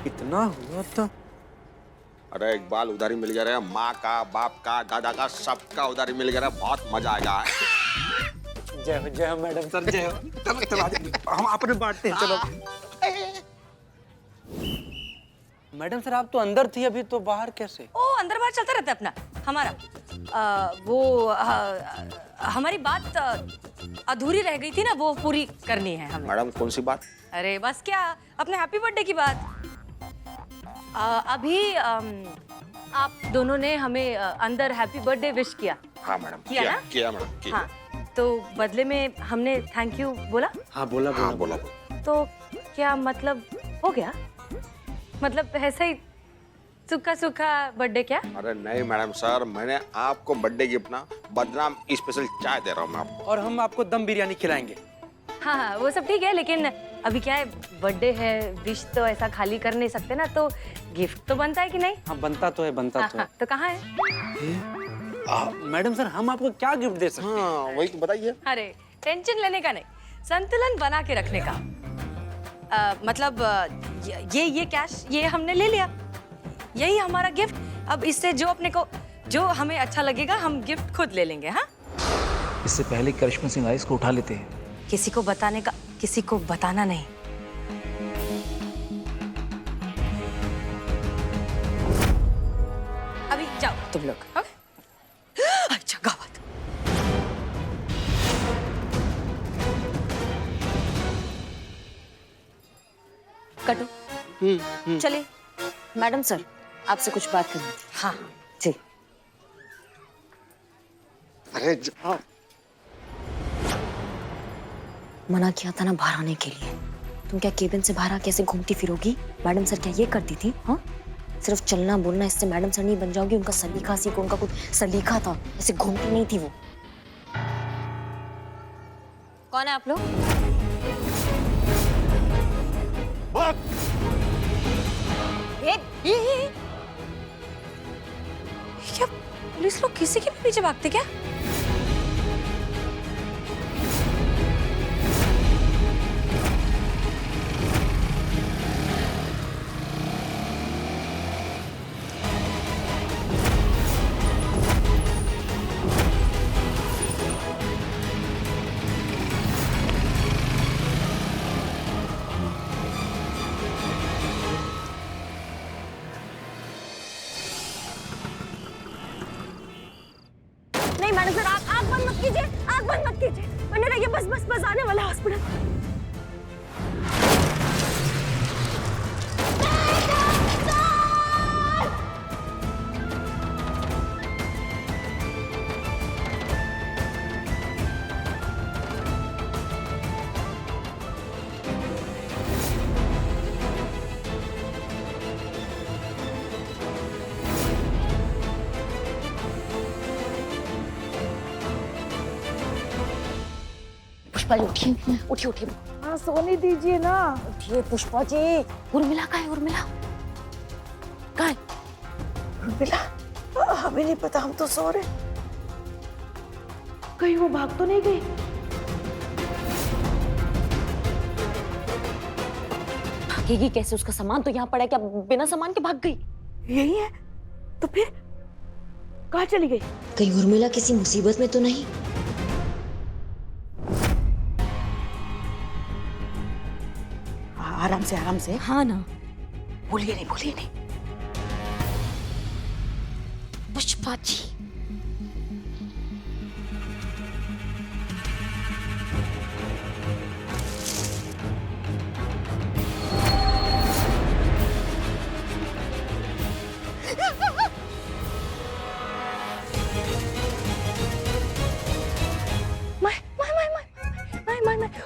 इतना हुआ था। अरे इकबाल, उधारी मिल गया रे, माँ का, बाप का, दादा का, सबका उधारी मिल गया रे, बहुत मजा आएगा। जय हो मैडम सर, जय हो। चलो चलो हम आपने बांटते हैं, चलो। मैडम सर, आप तो अंदर थी, अभी तो बाहर कैसे? ओ, अंदर बाहर चलता रहता है अपना हमारा। हमारी बात अधूरी रह गई थी ना, वो पूरी करनी है हमें। मैडम कौन सी बात? अरे बस क्या, अपने हैप्पी बर्थडे की बात। अभी आप दोनों ने हमें अंदर हैप्पी बर्थडे विश किया। हाँ मैडम, किया ना? किया मैडम, किया। हाँ, तो बदले में हमने थैंक यू बोला। हाँ बोला हाँ बोला। तो क्या मतलब हो गया? मतलब ऐसे ही सूखा सूखा बर्थडे क्या? अरे नहीं मैडम सर, मैंने आपको बर्थडे गिफ्ट ना बदनाम स्पेशल चाय दे रहा हूँ मैं आपको। और हम आपको दम बिरयानी खिलाएंगे। हाँ हाँ, वो सब ठीक है, लेकिन अभी क्या है, बर्थडे है, विश तो ऐसा खाली कर नहीं सकते ना, तो गिफ्ट तो बनता है कि नहीं? हाँ बनता तो है, बनता तो है। तो कहाँ है? मैडम सर, हम आपको क्या गिफ्ट दे सकते हैं? हाँ वही तो बताइए। अरे टेंशन लेने का नहीं, संतुलन बना के रखने का। मतलब ये कैश ये हमने ले लिया, यही हमारा गिफ्ट। अब इससे जो हमें अच्छा लगेगा, हम गिफ्ट खुद ले लेंगे। हाँ, इससे पहले करिश्मा सिंह आई, इसको उठा लेते हैं। किसी को बताना नहीं। अभी जाओ तुम लोग। अच्छा गावत। कटो। चलिए मैडम सर, आपसे कुछ बात करनी थी। हाँ जी। अरे मना किया था ना बाहर आने के लिए। तुम क्या केबिन से बाहर आके ऐसे घूमती फिरोगी? मैडम सर क्या ये करती थी? हाँ, सिर्फ चलना बोलना इससे मैडम सर नहीं बन जाओगी। उनका सलीका सीखो, उनका कुछ सलीका था, ऐसे घूमती नहीं थी वो। कौन है आप लोग? क्या पुलिस लोग किसी के भी पीछे भागते क्या? नहीं मैडम सर, आग बंद मत कीजिए, आग बंद मत कीजिए, वरना रहिए, बस आने वाला हॉस्पिटल। पुष्पा जी उठिए, उठिए। हाँ सोने दीजिए ना। उठिए पुष्पा जी। उर्मिला कहाँ है? उर्मिला कहाँ है? उर्मिला, हमें नहीं पता, हम तो सो रहे। कहीं वो भाग तो नहीं गई? भागेगी कैसे? उसका सामान तो यहाँ पड़ा है, क्या बिना सामान के भाग गई? यही है तो फिर कहाँ चली गई? कहीं उर्मिला किसी मुसीबत में तो नहीं? आराम से, आराम से। हाँ ना। बोलिए नहीं। पुष्पा जी,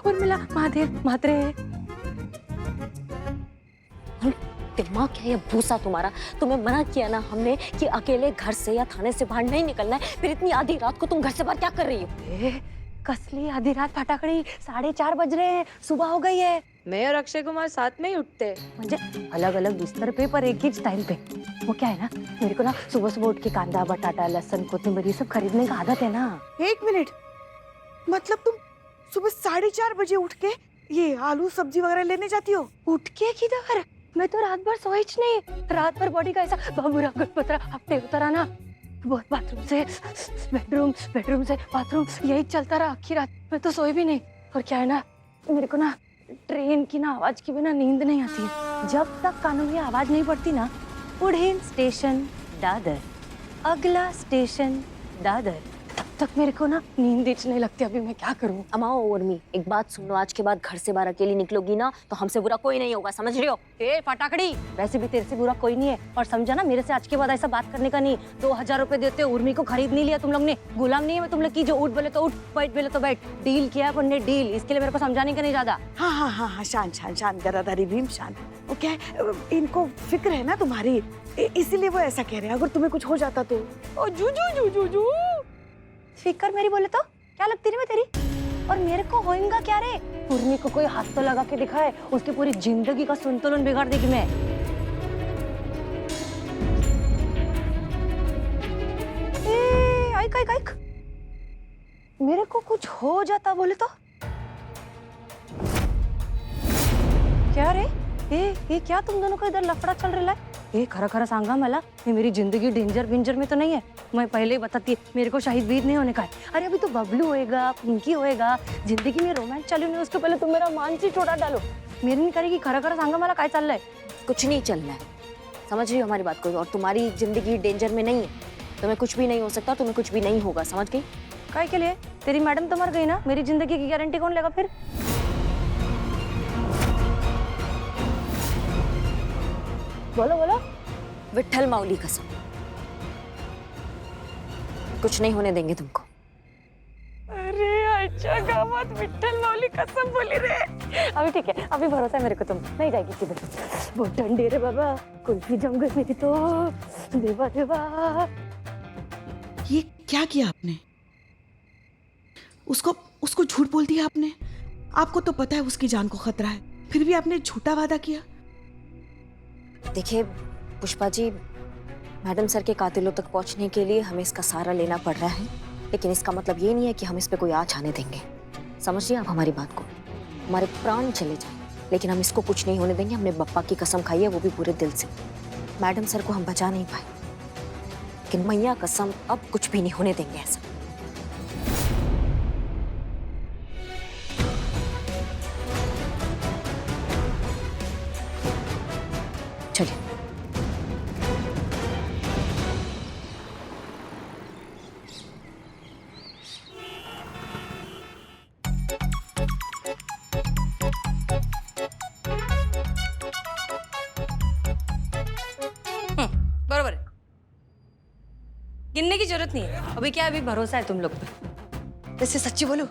उर्मिला, महादेव मात्रे। दिमाग क्या है भूसा तुम्हारा? तुम्हें मना किया ना हमने कि अकेले घर से या थाने से बाहर नहीं निकलना है, फिर इतनी आधी रात को तुम घर से बाहर क्या कर रही हो? कसली आधी रात फटाकड़ी, 4:30 बज रहे हैं, सुबह हो गई है। मैं और अक्षय कुमार साथ में ही उठते, म्हणजे अलग अलग बिस्तर पे पर एक ही टाइम पे। वो क्या है ना, मेरे को ना सुबह सुबह उठ के कांदा, बटाटा, लहसुन, कोथिंबीर ये सब खरीदने का आदत है ना। 1 मिनट, मतलब तुम सुबह 4:30 बजे उठ के ये आलू सब्जी वगैरह लेने जाती हो? उठ के किधर? मैं तो रात भर सोईच नहीं, रात भर बॉडी का ऐसा बाबूरा गणपतरा हफ्ते उतरा ना, बहुत बाथरूम से बेडरूम, बेडरूम से बाथरूम, यही चलता रहा आखिर रात। मैं तो सोई भी नहीं। और क्या है ना, मेरे को ना ट्रेन की ना आवाज के बिना नींद नहीं आती है। जब तक कानों में आवाज नहीं पड़ती ना, पुढील स्टेशन दादर, अगला स्टेशन दादर, तब तक मेरे को ना नींद नहीं लगती। अभी मैं क्या करूं? अमाओ उर्मी, एक बात सुन लो, आज के बाद घर से बाहर अकेली निकलोगी ना तो हमसे बुरा कोई नहीं होगा, समझ रही हो? ए फटाकड़ी, वैसे भी तेरे से बुरा कोई नहीं है। और समझा ना, मेरे से आज के बाद ऐसा बात करने का नहीं। 2000 रुपए देते हो, उर्मी को खरीद नहीं लिया तुम लोग ने। गुलाम नहीं है मैं तुम लोग की, जो उठ बोले तो उठ, बैठ बोले तो बैठ। डील किया है अपन ने, डील। इसके लिए मेरे को समझाने का नहीं ज्यादा। हाँ हाँ हाँ हाँ, शांत शांत शांत, गराधारी भीम शांत। वो क्या है, इनको फिक्र है ना तुम्हारी, इसीलिए वो ऐसा कह रहे हैं। अगर तुम्हें कुछ हो जाता तो? ओ जू जू जू जू जू, फिकर मेरी बोले तो क्या लगती रही मैं तेरी? और मेरे को होएगा क्या रे? उर्मी को कोई हाथ तो लगा के दिखाए, उसकी पूरी जिंदगी का संतुलन बिगाड़ देगी मैं। आइक आइक आइक, मेरे को कुछ हो जाता बोले तो क्या रे? ये क्या तुम दोनों का इधर लफड़ा चल रहा है? ये खरा खरा सांगा मला, ये मेरी जिंदगी डेंजर विंजर में तो नहीं है। मैं पहले ही बताती है, मेरे को शाहिद बीद नहीं होने का है। अरे अभी तो बबलू होएगा, पिंकी होएगा, जिंदगी में रोमांस चालू नहीं, उसके पहले तुम मेरा मानसिक छोड़ा डालो। मेरी नहीं करेगी खरा खरा सांगा मला, काय चल रहा है? कुछ नहीं चल रहा है, समझ रही हो हमारी बात को? और तुम्हारी जिंदगी डेंजर में नहीं है, तुम्हें कुछ भी नहीं हो सकता, तुम्हें कुछ भी नहीं होगा, समझ गई? काय के लिए? तेरी मैडम तो मर गई ना, मेरी जिंदगी की गारंटी कौन लेगा फिर? बोलो बोलो। विट्ठल माउली कसम, कुछ नहीं होने देंगे तुमको। अरे अच्छा गावात विट्ठल माऊली कसम बोली रे। अभी ठीक है, अभी भरोसा है मेरे को, तुम नहीं जाएगी किधर। बहुत ठंडी रे बाबा, कुल्फी जम गई मेरी तो। देवा देवा, ये क्या किया आपने? उसको झूठ बोल दिया आपने। आपको तो पता है उसकी जान को खतरा है, फिर भी आपने झूठा वादा किया। देखिए पुष्पा जी, मैडम सर के कातिलों तक पहुंचने के लिए हमें इसका सहारा लेना पड़ रहा है, लेकिन इसका मतलब ये नहीं है कि हम इस पे कोई आँच आने देंगे। समझिए आप हमारी बात को, हमारे प्राण चले जाए लेकिन हम इसको कुछ नहीं होने देंगे। हमने बप्पा की कसम खाई है, वो भी पूरे दिल से। मैडम सर को हम बचा नहीं पाए, लेकिन मैया कसम अब कुछ भी नहीं होने देंगे ऐसा। चलिए। बरोबर है, गिनने की जरूरत नहीं है। अभी क्या, अभी भरोसा है तुम लोग पे। वैसे सच्ची बोलूं,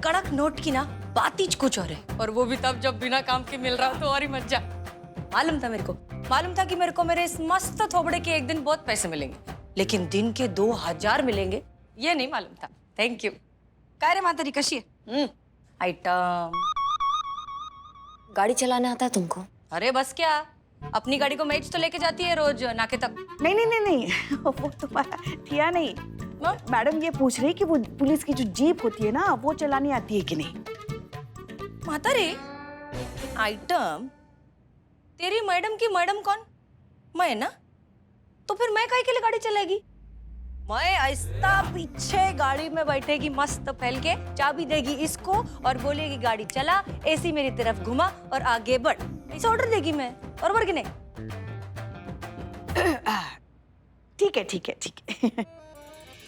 कड़क नोट की ना बात ही कुछ और है, और वो भी तब जब बिना काम के मिल रहा हो तो और ही मजा। मालूम था मेरे को, मालूम था कि मेरे को मेरे इस मस्त थोबड़े के एक दिन बहुत पैसे मिलेंगे, लेकिन दिन के 2000 मिलेंगे ये नहीं मालूम था। Thank you. काय रे मातारी, कशी है? आइटम। गाड़ी चलाना आता है तुमको? अरे बस क्या, अपनी गाड़ी को मैच तो लेके जाती है रोज नाके तक। नहीं नहीं नहीं नहीं, वो तुम्हारा किया नहीं। मैडम ये पूछ रही कि वो पुलिस की जो जीप होती है ना, वो चलानी आती है कि नहीं। माता रे, आइटम, तेरी मैडम की मैडम कौन? मैं ना, तो फिर मैं काहे के लिए गाड़ी चलाएगी? मैं ऐसा पीछे गाड़ी में बैठेगी मस्त फैल के, चाबी देगी इसको और बोलेगी गाड़ी चला, एसी मेरी तरफ घुमा और आगे बढ़, ऐसा ऑर्डर देगी मैं। बरोबर कि नहीं? ठीक है ठीक है ठीक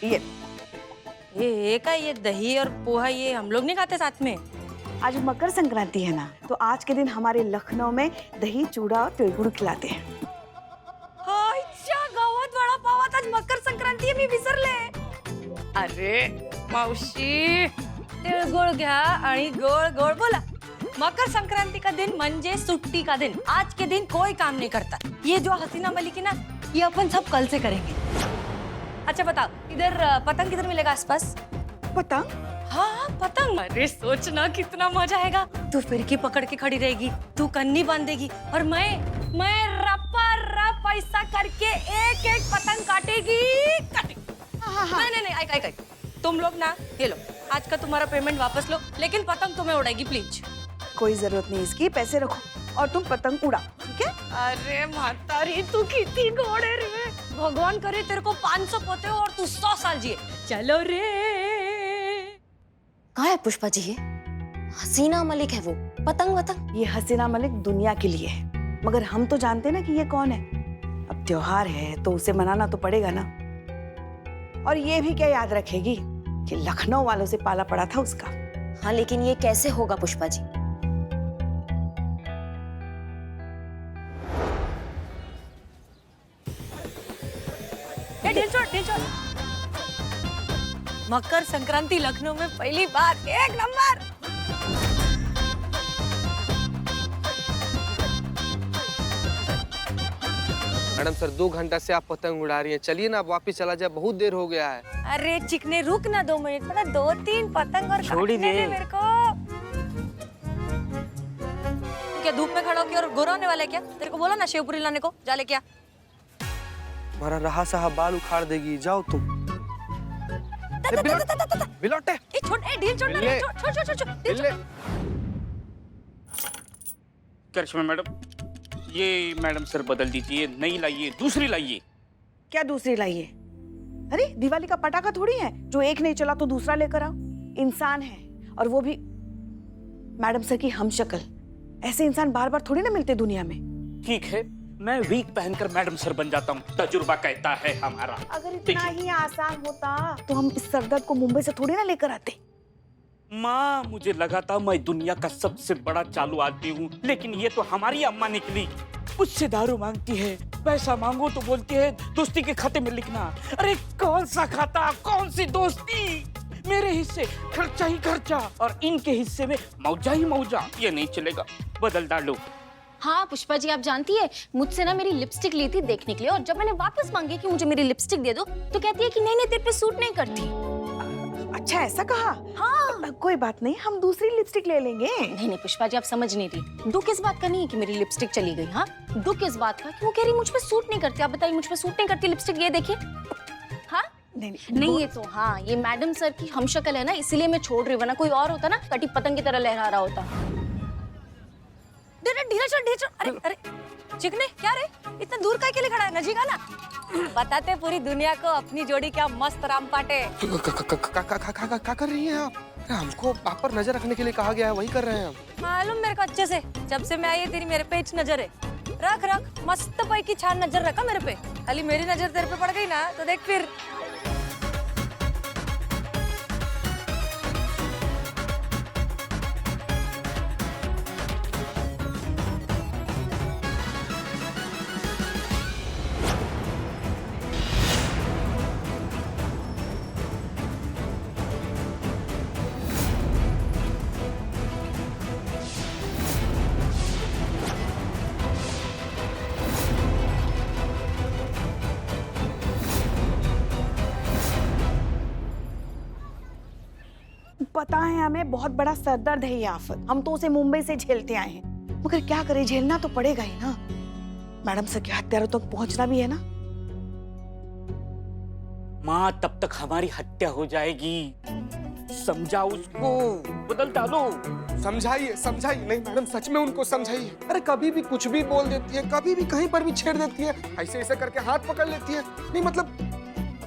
है। ये का ये दही और पोहा ये हम लोग नहीं खाते साथ में? आज मकर संक्रांति है ना, तो आज के दिन हमारे लखनऊ में दही चूड़ा और तिळगुळ खिलाते हैं। अच्छा, गावात वडा पावात आज मकर संक्रांती आहे, मी विसरले। अरे मावशी, तिळगुळ घ्या आणि गोळ गोळ बोला। मकर संक्रांति का दिन मंजे छुट्टी का दिन, आज के दिन कोई काम नहीं करता। ये जो हसीना मलिक है ना, ये अपन सब कल से करेंगे। अच्छा बताओ, इधर पतंग किधर मिलेगा आसपास? पतंग? हाँ पतंग। अरे सोचना कितना मजा आएगा। तू फिरकी पकड़ के खड़ी रहेगी, तू कन्नी बांधेगी और मैं रपा रप पैसा करके एक एक पतंग काटेगी। नहीं, आइक, तुम लोग ना, ये लो, आज का तुम्हारा पेमेंट वापस लो, लेकिन पतंग तुम्हें उड़ाएगी प्लीज। कोई जरूरत नहीं इसकी, पैसे रखो और तुम पतंग उड़ाओ, ठीक ओके? अरे मातारी तू कितनी घोड़े रे, भगवान करे तेरे को 500 पोते हो और तू 100 साल जिए। चलो रे। कहाँ है पुष्पा जी ये? हसीना मलिक है वो, पतंग वतंग। ये हसीना मलिक दुनिया के लिए है, मगर हम तो जानते ना कि ये कौन है। अब त्योहार है तो उसे मनाना तो पड़ेगा ना। और ये भी क्या याद रखेगी कि लखनऊ वालों से पाला पड़ा था उसका। हाँ लेकिन ये कैसे होगा पुष्पा जी? ढील छोड़, ढील छोड़। मकर संक्रांति लखनऊ में पहली बार, 1 नंबर। मैडम सर 2 घंटा से आप पतंग उड़ा रही हैं, चलिए ना आप वापस चला जाए, बहुत देर हो गया है। अरे चिकने रुक ना 2 मिनट, पता 2-3 पतंग और छोड़ी काटने दे। दे मेरे को। क्या धूप में खड़ा होके और गोरा होने वाला है क्या? तेरे को बोला ना शेवपुरी लाने को, जा ले क्या? हमारा रहा साहब बाल उखाड़ देगी, जाओ तुम। बिलोटे। ए छोड़, ए ढील छोड़ ना, ले। छोड़, ढील छोड़। करिश्मा मैडम, ये मैडम सर बदल दीजिए, नई लाइए, दूसरी लाइए। क्या दूसरी लाइए? अरे दिवाली का पटाखा थोड़ी है जो एक नहीं चला तो दूसरा लेकर आओ। इंसान है, और वो भी मैडम सर की हमशक्ल। ऐसे इंसान बार बार थोड़ी ना मिलते दुनिया में। ठीक है, मैं वीक पहनकर मैडम सर बन जाता हूँ, तजुर्बा कहता है हमारा। अगर इतना ही आसान होता तो हम इस सरदर्द को मुंबई से थोड़ी ना लेकर आते। माँ, मुझे लगा था मैं दुनिया का सबसे बड़ा चालू आदमी हूँ, लेकिन ये तो हमारी अम्मा निकली। मुझसे दारू मांगती है, पैसा मांगो तो बोलती है दोस्ती के खाते में लिखना। अरे कौन सा खाता, कौन सी दोस्ती? मेरे हिस्से खर्चा ही खर्चा और इनके हिस्से में मौजा ही मौजा। ये नहीं चलेगा, बदल डालो। हाँ पुष्पा जी, आप जानती है मुझसे ना मेरी लिपस्टिक ली थी देखने के लिए, और जब मैंने वापस मांगी कि मुझे मेरी लिपस्टिक दे दो तो कहती है कि नहीं नहीं तेरे पे सूट नहीं करती। अच्छा ऐसा कहा? हाँ। कोई बात नहीं, हम दूसरी लिपस्टिक ले लेंगे। नहीं नहीं पुष्पा जी, आप समझ नहीं रही। दुख इस बात का नहीं है कि मेरी लिपस्टिक चली गई। हाँ, दुख इस बात का कि वो कह रही मुझ पे सूट नहीं करती। आप बताइए, मुझ पे सूट नहीं करती लिपस्टिक, ये देखिए। हाँ नहीं, ये तो हाँ ये मैडम सर की हमशक्ल है ना, इसीलिए मैं छोड़ रही हूँ, वरना कोई और होता ना कटी पतंग की तरह लहरा रहा होता। ढीला छोड़। अरे अरे चिकने, क्या रे इतना दूर काहे के लिए खड़ा है? नजीक ना, बताते पूरी दुनिया को अपनी जोड़ी क्या मस्त रामपाटे। क्या कर रही हैं आप? हमको आप पर नजर रखने के लिए कहा गया है, वही कर रहे हैं हम। मालूम मेरे को अच्छे से, जब से मैं आई है तेरी मेरे पे इच नजर है। रख मस्त पाई की छान नजर रखा मेरे पे। खाली मेरी नजर तेरे पे पड़ गई ना तो देख फिर। पता है हमें बहुत बड़ा सरदर्द है ये आफत, हम तो उसे मुंबई से झेलते आए हैं, मगर क्या करें, झेलना तो पड़ेगा ही ना। मैडम सर के हत्यारों तक पहुंचना भी है ना। माँ, तब तक हमारी हत्या हो जाएगी। समझाओ उसको, बदल डालो। समझाइए नहीं मैडम, सच में उनको समझाइए। अरे कभी भी कुछ भी बोल देती है, कभी भी कहीं पर भी छेड़ देती है, ऐसे करके हाथ पकड़ लेती है। नहीं मतलब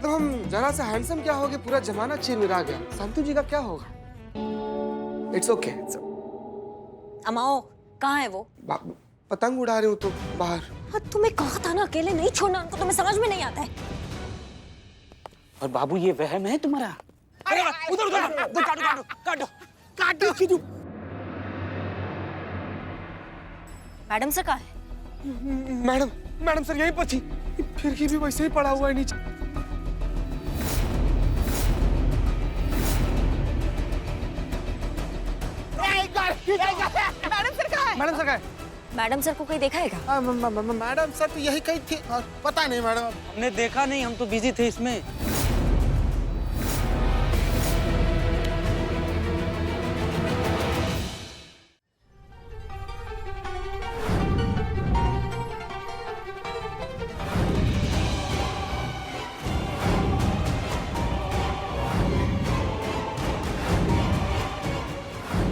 हम जरा सा हैंडसम क्या हो गए, पूरा जमाना चिरमिरा गया। संतू जी का क्या होगा? It's okay. अमाओ, कहाँ है वो? पतंग उड़ा रही हूँ तो बाहर। हाँ, तुम्हें कहा था ना अकेले नहीं छोड़ना उनको, तुम्हें समझ में नहीं आता है। और बाबू, ये वहम है तुम्हारा? अरे उधर काटो। मैडम सर कहाँ है? मैडम सर यहीं पर थी, फिर भी वैसे ही पड़ा हुआ है नीचे। मैडम सर कहाँ है? मैडम सर को कोई देखा है क्या? मैडम सर तो यही कही थी, पता नहीं मैडम। हमने देखा नहीं, हम तो बिजी थे इसमें।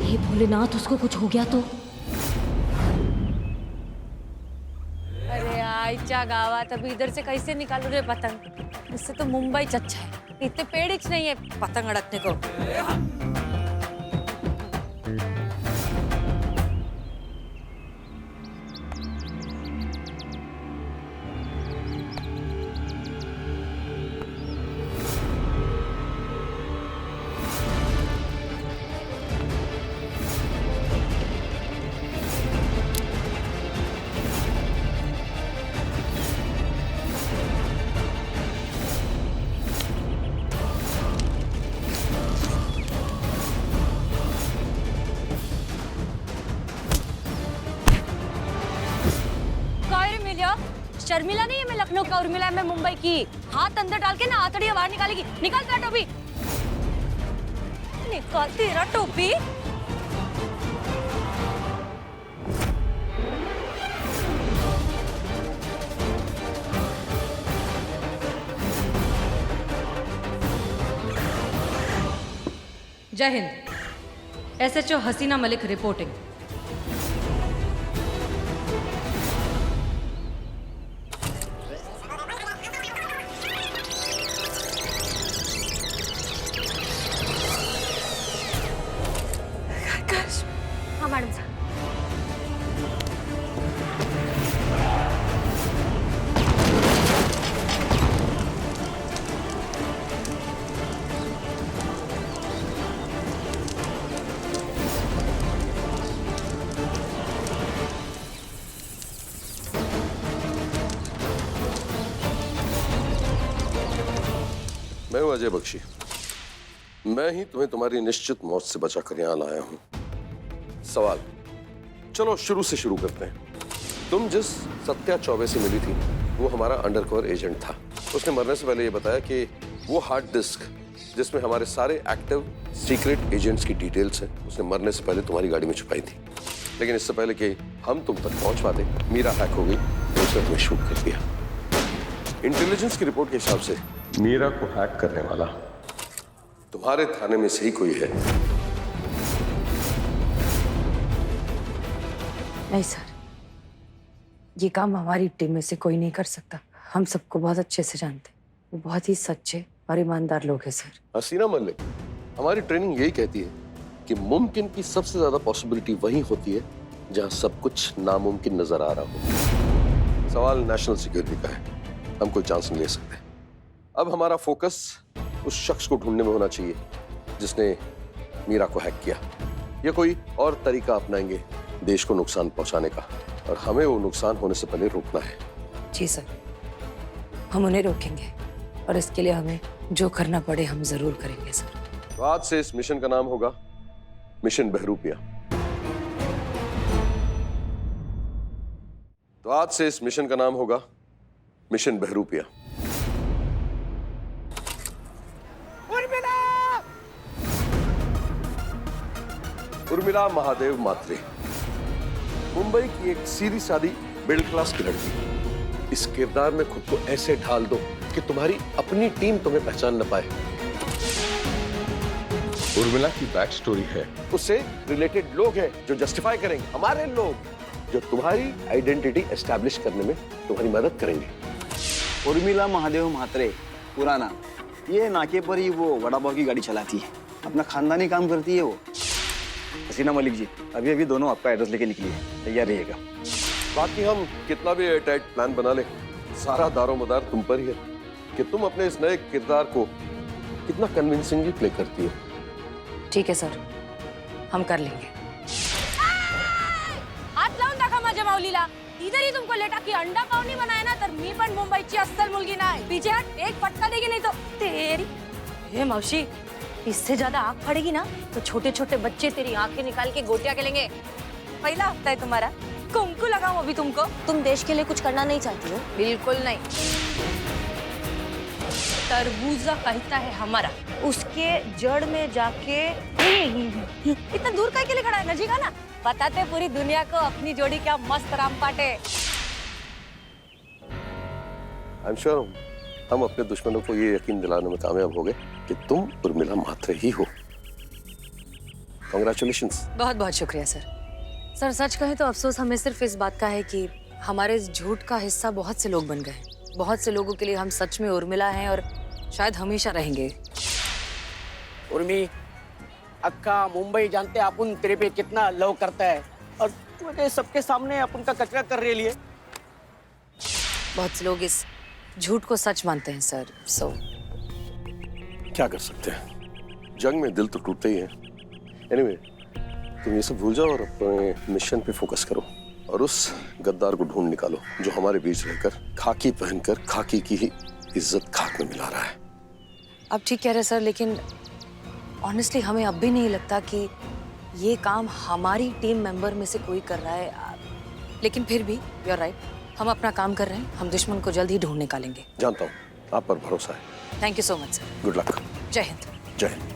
हे भोलेनाथ, उसको कुछ हो गया तो? आमच्या गावात अभी इधर से कैसे निकालू रे पतंग? इससे तो मुंबई अच्छा है, इतने पेड़ ही नहीं है पतंग अड़कने को। शर्मिला नहीं है मैं लखनऊ का, उर्मिला है मैं मुंबई की। हाथ अंदर डाल के ना आतड़ियां बाहर निकालेगी। निकाल तेरा टोपी, निकाल तेरा टोपी। जय हिंद। एसएचओ हसीना मलिक रिपोर्टिंग। हाँ मैडम साहब। मैं हूं अजय बख्शी। मैं ही तुम्हें तुम्हारी निश्चित मौत से बचाकर यहां लाया हूं। सवाल, चलो शुरू से शुरू करते हैं। तुम जिस सत्या चौबे से मिली थी वो हमारा अंडरकवर एजेंट था। उसने मरने से पहले ये बताया कि वो हार्ड डिस्क जिसमें हमारे सारे एक्टिव सीक्रेट एजेंट्स की डिटेल्स हैं उसने मरने से पहले तुम्हारी गाड़ी में छुपाई थी। लेकिन इससे पहले कि हम तुम तक पहुंच पाते मीरा हैक हो गई, उसने तुम्हें शूट कर दिया। इंटेलिजेंस की रिपोर्ट के हिसाब से मीरा को हैक करने वाला तुम्हारे थाने में से ही कोई है। नहीं सर, ये काम हमारी टीम में से कोई नहीं कर सकता। हम सबको बहुत अच्छे से जानते हैं। वो बहुत ही सच्चे और ईमानदार लोग हैं सर। हसीना मलिक, हमारी ट्रेनिंग यही कहती है कि मुमकिन की सबसे ज्यादा पॉसिबिलिटी वहीं होती है जहां सब कुछ नामुमकिन नजर आ रहा हो। सवाल नेशनल सिक्योरिटी का है, हम कोई चांस नहीं ले सकते। अब हमारा फोकस उस शख्स को ढूंढने में होना चाहिए जिसने मीरा को हैक किया, या कोई और तरीका अपनाएंगे देश को नुकसान पहुंचाने का, और हमें वो नुकसान होने से पहले रोकना है। जी सर, हम उन्हें रोकेंगे और इसके लिए हमें जो करना पड़े हम जरूर करेंगे सर। तो आज से इस मिशन का नाम होगा मिशन बहरूपिया। तो आज से इस मिशन का नाम होगा मिशन बहरूपिया। उर्मिला महादेव मात्रे, मुंबई की एक सीधी सादी मिडिल क्लास की लड़की। इस किरदार में खुद को ऐसे ढाल दो कि तुम्हारी अपनी टीम तुम्हें पहचान न पाए। उर्मिला की बैक स्टोरी है, उससे रिलेटेड लोग हैं जो जस्टिफाई करेंगे, हमारे लोग जो तुम्हारी आइडेंटिटी एस्टैब्लिश करने में तुम्हारी मदद करेंगे। उर्मिला महादेव म्हात्रे पूरा नाम। ये नाके पर ही वो वड़ा पाव की गाड़ी चलाती है, अपना खानदानी काम करती है वो। हसीना मलिक जी, अभी अभी दोनों आपका एड्रेस लेके निकली है, तैयार रहिएगा। बाकी हम कितना भी एयरटाइट प्लान बना ले, सारा दारोमदार तुम पर ही है कि तुम अपने इस नए किरदार को कितना कन्विंसिंगली प्ले करती हो। ठीक है सर, हम कर लेंगे। हात लावून दाखवा माझ्या माऊलीला। इधर ही तुमको लेटा की अंडा पाव नहीं बनाया ना, तर मी पण मुंबईची अस्सल मुलगी नाही। पीछे हट, एक फटका देगी नहीं तो तेरी। हे मौसी, इससे ज्यादा आग पड़ेगी ना तो छोटे छोटे बच्चे तेरी आंखें निकाल के गोटियां खेलेंगे। पहला हफ्ता है तुम्हारा, कुमकु लगाऊं अभी तुमको। तुम देश के लिए कुछ करना नहीं चाहती हो? बिल्कुल नहीं। तरबूजा कहता है हमारा, उसके जड़ में जाके इतना दूर काहे के लिए खड़ा है? नजीक ना, बताते पूरी दुनिया को अपनी जोड़ी क्या मस्त रामपाट है। आई एम श्योर हम अपने दुश्मनों को ये यकीन दिलाने में कामयाब हो गए कि तुम उर्मिला म्हात्रे ही हो। कांग्रेचुलेशंस। बहुत बहुत शुक्रिया सर। सर सच कहें तो अफसोस हमें सिर्फ इस बात का है कि हमारे इस झूठ का हिस्सा बहुत से लोग बन गए। बहुत से लोगों के लिए हम सच में उर्मिला हैं और शायद हमेशा रहेंगे। उर्मी, अक्का मुंबई जानते अपन तेरे पे कितना लव करता है और तूने सबके सामने अपन का कचरा कर रही है। बहुत से लोग इस झूठ को सच मानते हैं सर। सो क्या कर सकते हैं, जंग में दिल तो टूटते ही है। एनीवे, तुम ये सब भूल जाओ और अपने मिशन पे फोकस करो और उस गद्दार को ढूंढ निकालो जो हमारे बीच रहकर खाकी पहनकर खाकी की ही इज्जत खाक में मिला रहा है। आप ठीक कह रहे हैं सर, लेकिन ऑनेस्टली हमें अब भी नहीं लगता कि ये काम हमारी टीम मेंबर में से कोई कर रहा है। लेकिन फिर भी यू आर राइट, हम अपना काम कर रहे हैं। हम दुश्मन को जल्द ही ढूंढ निकालेंगे। जानता हूँ, आप पर भरोसा है। Thank you so much sir. Good luck. जय हिंद। जय हिंद।